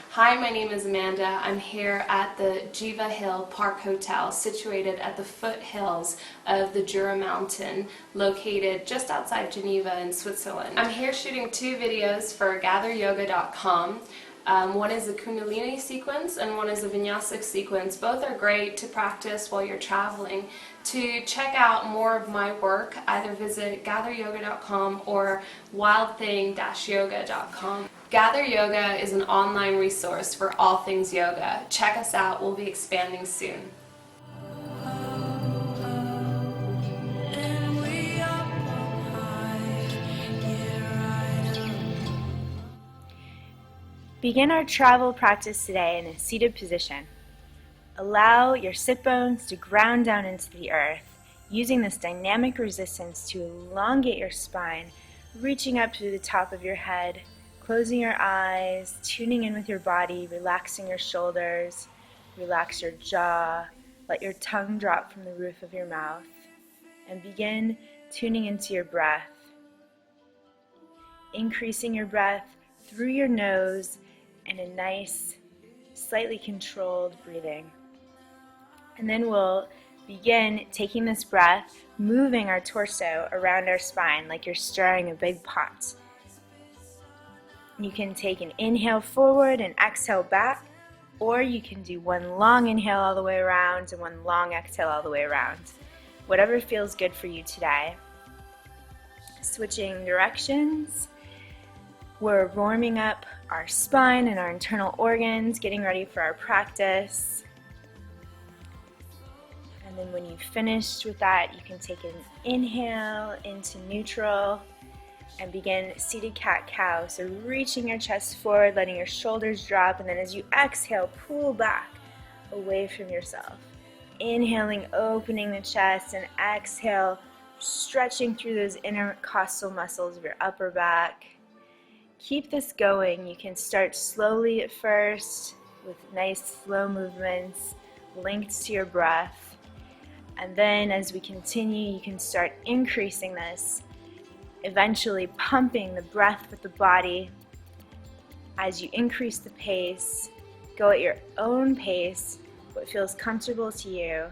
Hi, my name is Amanda. I'm here at the Jiva Hill Park Hotel, situated at the foothills of the Jura Mountain, located just outside Geneva in Switzerland. I'm here shooting two videos for GatherYoga.com. One is a Kundalini sequence and one is a Vinyasa sequence. Both are great to practice while you're traveling. To check out more of my work, either visit GatherYoga.com or WildThing-Yoga.com. Gather Yoga is an online resource for all things yoga. Check us out, we'll be expanding soon. Begin our travel practice today in a seated position. Allow your sit bones to ground down into the earth, using this dynamic resistance to elongate your spine, reaching up to the top of your head, closing your eyes, tuning in with your body, relaxing your shoulders, relax your jaw, let your tongue drop from the roof of your mouth, and begin tuning into your breath. Increasing your breath through your nose in a nice, slightly controlled breathing. And then we'll begin taking this breath, moving our torso around our spine like you're stirring a big pot. You can take an inhale forward and exhale back, or you can do one long inhale all the way around and one long exhale all the way around. Whatever feels good for you today. Switching directions. We're warming up our spine and our internal organs, getting ready for our practice. And then when you've finished with that, you can take an inhale into neutral and begin seated cat-cow. So reaching your chest forward, letting your shoulders drop, and then as you exhale, pull back away from yourself. Inhaling, opening the chest, and exhale, stretching through those intercostal muscles of your upper back. Keep this going. You can start slowly at first with nice slow movements linked to your breath. And then as we continue, you can start increasing this, eventually pumping the breath with the body. As you increase the pace, go at your own pace, what feels comfortable to you.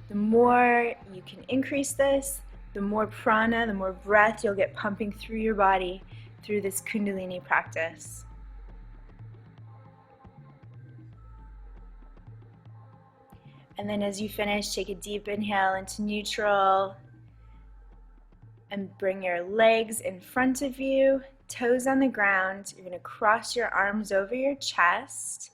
The more you can increase this, the more prana, the more breath you'll get pumping through your body through this Kundalini practice. And then as you finish, take a deep inhale into neutral and bring your legs in front of you, toes on the ground. You're going to cross your arms over your chest,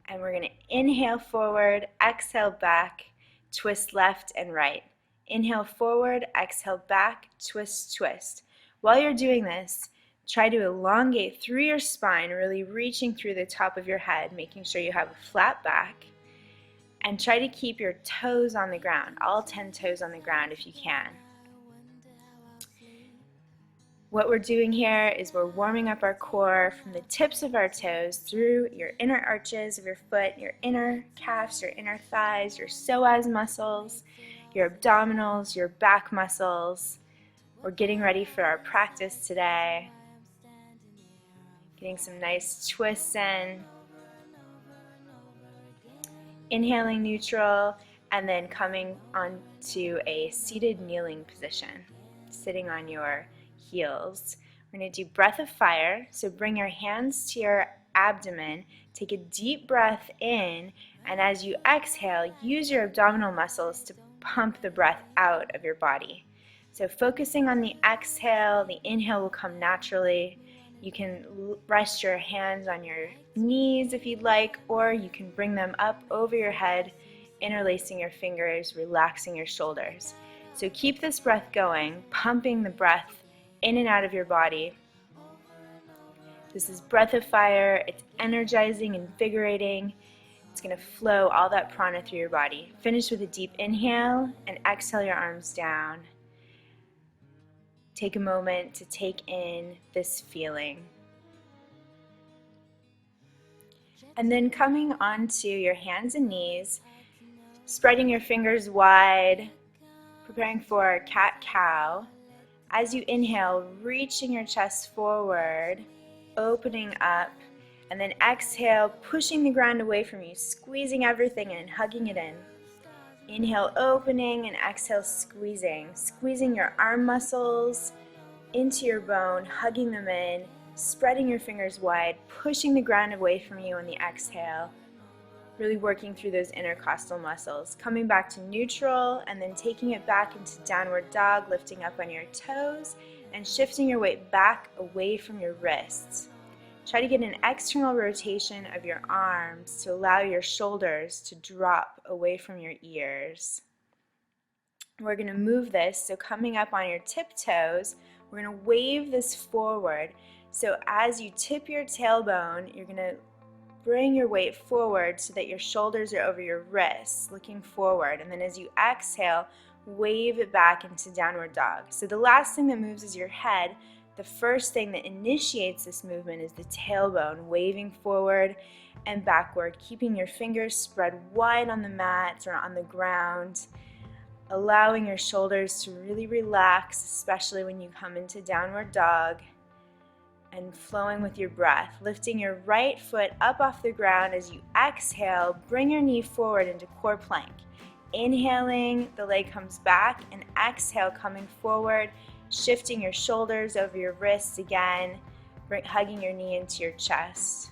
and we're going to inhale forward, exhale back, twist left and right. Inhale forward, exhale back, twist, twist. While you're doing this, try to elongate through your spine, really reaching through the top of your head, making sure you have a flat back. And try to keep your toes on the ground, all 10 toes on the ground if you can. What we're doing here is we're warming up our core from the tips of our toes through your inner arches of your foot, your inner calves, your inner thighs, your psoas muscles, your abdominals, your back muscles. We're getting ready for our practice today. Getting some nice twists in. Inhaling neutral, and then coming onto a seated kneeling position, sitting on your heels. We're going to do breath of fire, so bring your hands to your abdomen, take a deep breath in, and as you exhale, use your abdominal muscles to pump the breath out of your body. So focusing on the exhale, the inhale will come naturally. You can rest your hands on your knees if you'd like, or you can bring them up over your head, interlacing your fingers, relaxing your shoulders. So keep this breath going, pumping the breath in and out of your body. This is breath of fire. It's energizing, invigorating. It's going to flow all that prana through your body. Finish with a deep inhale and exhale your arms down. Take a moment to take in this feeling. And then coming onto your hands and knees, spreading your fingers wide, preparing for cat-cow. As you inhale, reaching your chest forward, opening up, and then exhale, pushing the ground away from you, squeezing everything in, hugging it in. Inhale, opening, and exhale, squeezing. Squeezing your arm muscles into your bone, hugging them in, spreading your fingers wide, pushing the ground away from you on the exhale. Really working through those intercostal muscles. Coming back to neutral and then taking it back into downward dog, lifting up on your toes and shifting your weight back away from your wrists. Try to get an external rotation of your arms to allow your shoulders to drop away from your ears. We're going to move this, so coming up on your tiptoes, we're going to wave this forward. So as you tip your tailbone, you're going to bring your weight forward so that your shoulders are over your wrists, looking forward. And then as you exhale, wave it back into downward dog. So the last thing that moves is your head. The first thing that initiates this movement is the tailbone, waving forward and backward, keeping your fingers spread wide on the mat or on the ground, allowing your shoulders to really relax, especially when you come into downward dog, and flowing with your breath. Lifting your right foot up off the ground as you exhale, bring your knee forward into core plank. Inhaling, the leg comes back, and exhale, coming forward, shifting your shoulders over your wrists again, hugging your knee into your chest.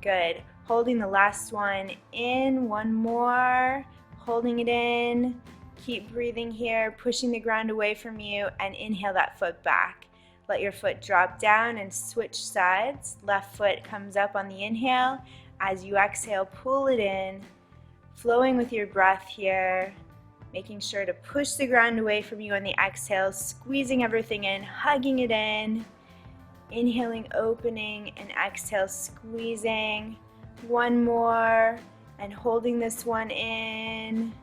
Good. Holding the last one in, one more, holding it in. Keep breathing here, pushing the ground away from you, and inhale that foot back. Let your foot drop down and switch sides. Left foot comes up on the inhale. As you exhale, pull it in, flowing with your breath here, making sure to push the ground away from you on the exhale, squeezing everything in, hugging it in. Inhaling, opening, and exhale, squeezing. One more, and holding this one in,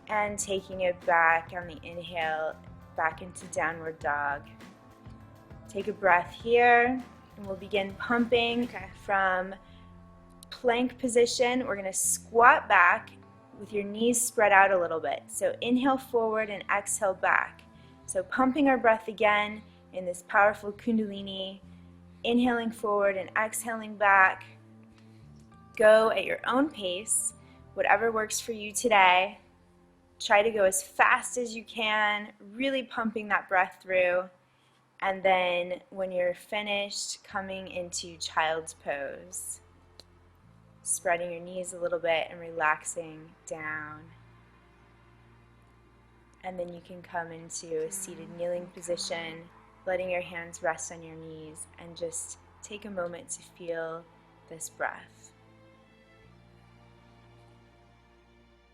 and taking it back on the inhale, back into downward dog. Take a breath here, and we'll begin pumping from plank position. We're going to squat back with your knees spread out a little bit. So inhale forward and exhale back. So pumping our breath again in this powerful kundalini, inhaling forward and exhaling back. Go at your own pace, whatever works for you today. Try to go as fast as you can, really pumping that breath through. And then when you're finished, coming into child's pose. Spreading your knees a little bit and relaxing down. And then you can come into a seated kneeling position, letting your hands rest on your knees, and just take a moment to feel this breath.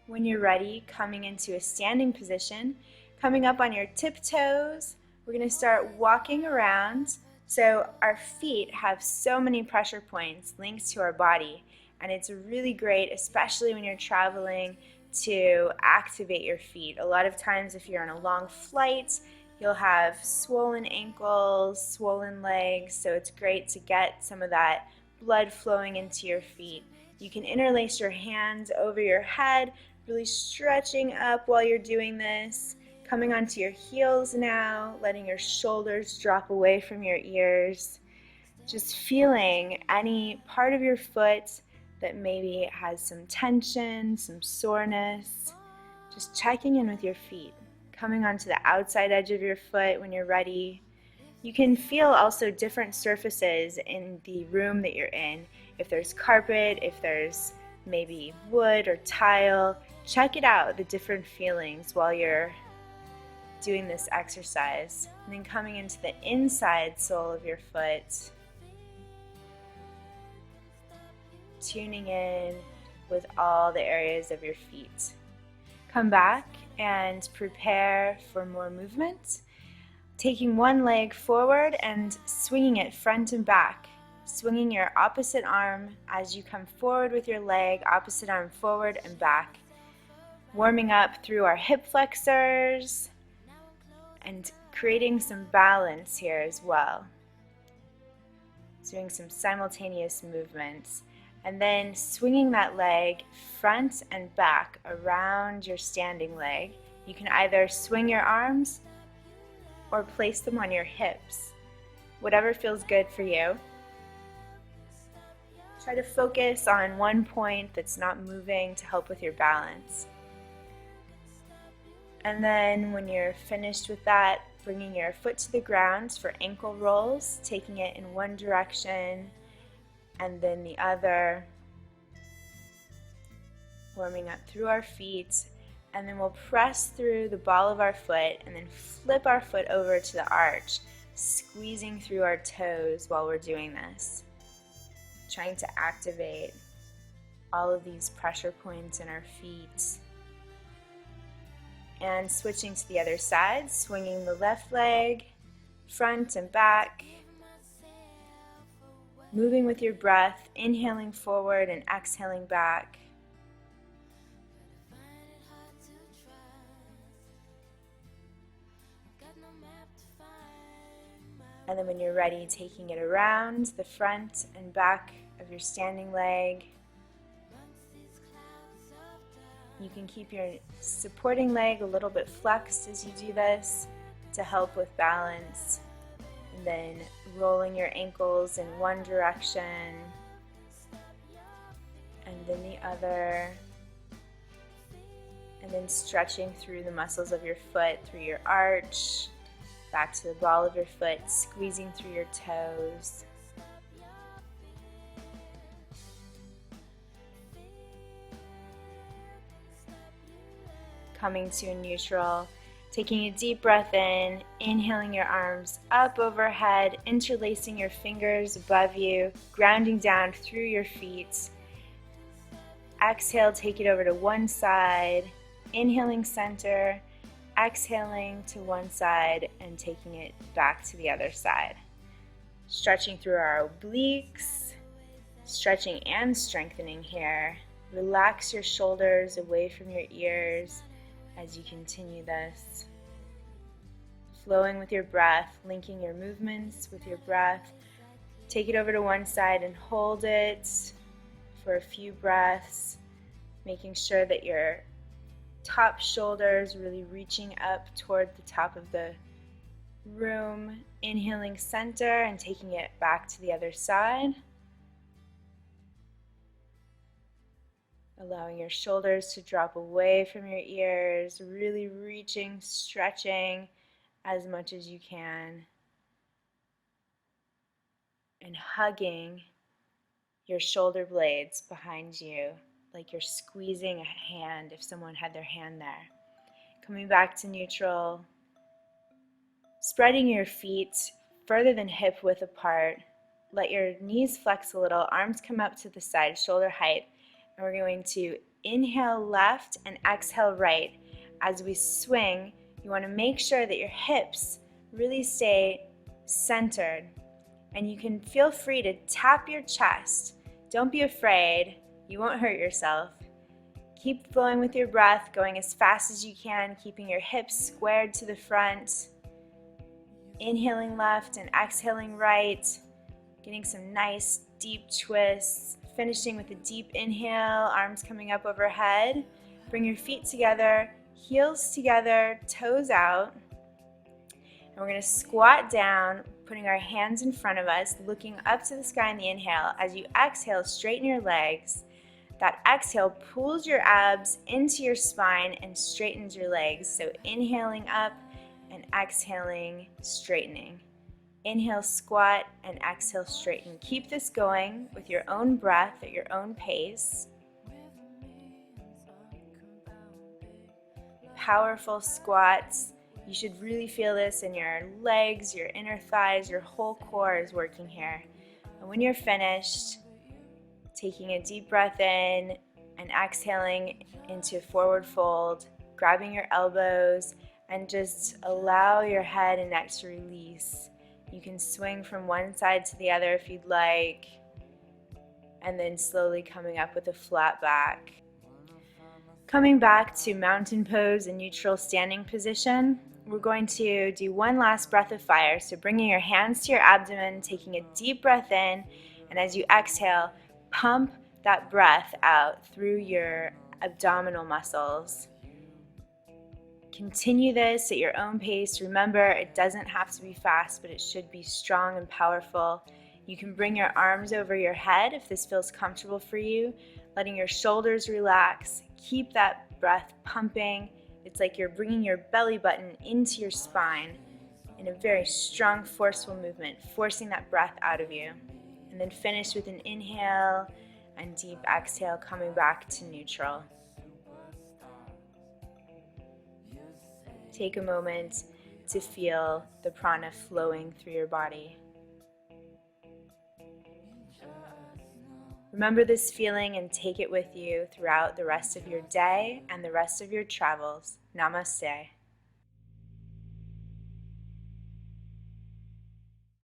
When you're ready, coming into a standing position, coming up on your tiptoes, we're going to start walking around. So our feet have so many pressure points linked to our body, and it's really great, especially when you're traveling, to activate your feet. A lot of times if you're on a long flight, you'll have swollen ankles, swollen legs, so it's great to get some of that blood flowing into your feet. You can interlace your hands over your head, really stretching up while you're doing this. Coming onto your heels now, letting your shoulders drop away from your ears. Just feeling any part of your foot that maybe has some tension, some soreness. Just checking in with your feet. Coming onto the outside edge of your foot when you're ready. You can feel also different surfaces in the room that you're in. If there's carpet, if there's maybe wood or tile, check it out, the different feelings while you're doing this exercise. And then coming into the inside sole of your foot, tuning in with all the areas of your feet. Come back and prepare for more movement. Taking one leg forward and swinging it front and back. Swinging your opposite arm as you come forward with your leg, opposite arm forward and back. Warming up through our hip flexors and creating some balance here as well. Doing some simultaneous movements. And then swinging that leg front and back around your standing leg. You can either swing your arms or place them on your hips. whatever feels good for you. Try to focus on one point that's not moving to help with your balance. And then when you're finished with that, bringing your foot to the ground for ankle rolls, taking it in one direction and then the other, warming up through our feet, and then we'll press through the ball of our foot and then flip our foot over to the arch, squeezing through our toes while we're doing this, trying to activate all of these pressure points in our feet. And switching to the other side, swinging the left leg, front and back. Moving with your breath, inhaling forward and exhaling back. And then when you're ready, taking it around the front and back of your standing leg. You can keep your supporting leg a little bit flexed as you do this to help with balance. And then rolling your ankles in one direction and then the other. And then stretching through the muscles of your foot, through your arch, back to the ball of your foot, squeezing through your toes. Coming to a neutral, taking a deep breath in, inhaling your arms up overhead, interlacing your fingers above you, grounding down through your feet. Exhale, take it over to one side, inhaling center, exhaling to one side and taking it back to the other side. Stretching through our obliques, stretching and strengthening here. Relax your shoulders away from your ears as you continue this. Flowing with your breath, linking your movements with your breath. Take it over to one side and hold it for a few breaths, making sure that your top shoulders really reaching up toward the top of the room. Inhaling center and taking it back to the other side. Allowing your shoulders to drop away from your ears, really reaching, stretching as much as you can. And hugging your shoulder blades behind you, like you're squeezing a hand if someone had their hand there. Coming back to neutral. Spreading your feet further than hip width apart. Let your knees flex a little, arms come up to the side, shoulder height. And we're going to inhale left and exhale right. As we swing, you want to make sure that your hips really stay centered. And you can feel free to tap your chest. Don't be afraid. You won't hurt yourself. Keep flowing with your breath, going as fast as you can, keeping your hips squared to the front. Inhaling left and exhaling right. Getting some nice deep twists. Finishing with a deep inhale, arms coming up overhead. Bring your feet together, heels together, toes out. And we're going to squat down, putting our hands in front of us, looking up to the sky in the inhale. As you exhale, straighten your legs. That exhale pulls your abs into your spine and straightens your legs. So inhaling up and exhaling, straightening. Inhale, squat, and exhale, straighten. Keep this going with your own breath at your own pace. Powerful squats. You should really feel this in your legs, your inner thighs, your whole core is working here. And when you're finished, taking a deep breath in and exhaling into a forward fold, grabbing your elbows, and just allow your head and neck to release. You can swing from one side to the other if you'd like, and then slowly coming up with a flat back. Coming back to mountain pose and neutral standing position, we're going to do one last breath of fire. So bringing your hands to your abdomen, taking a deep breath in, and as you exhale, pump that breath out through your abdominal muscles. Continue this at your own pace. Remember, it doesn't have to be fast, but it should be strong and powerful. You can bring your arms over your head if this feels comfortable for you, letting your shoulders relax. Keep that breath pumping. It's like you're bringing your belly button into your spine in a very strong, forceful movement, forcing that breath out of you. And then finish with an inhale and deep exhale, coming back to neutral. Take a moment to feel the prana flowing through your body. Remember this feeling and take it with you throughout the rest of your day and the rest of your travels. Namaste.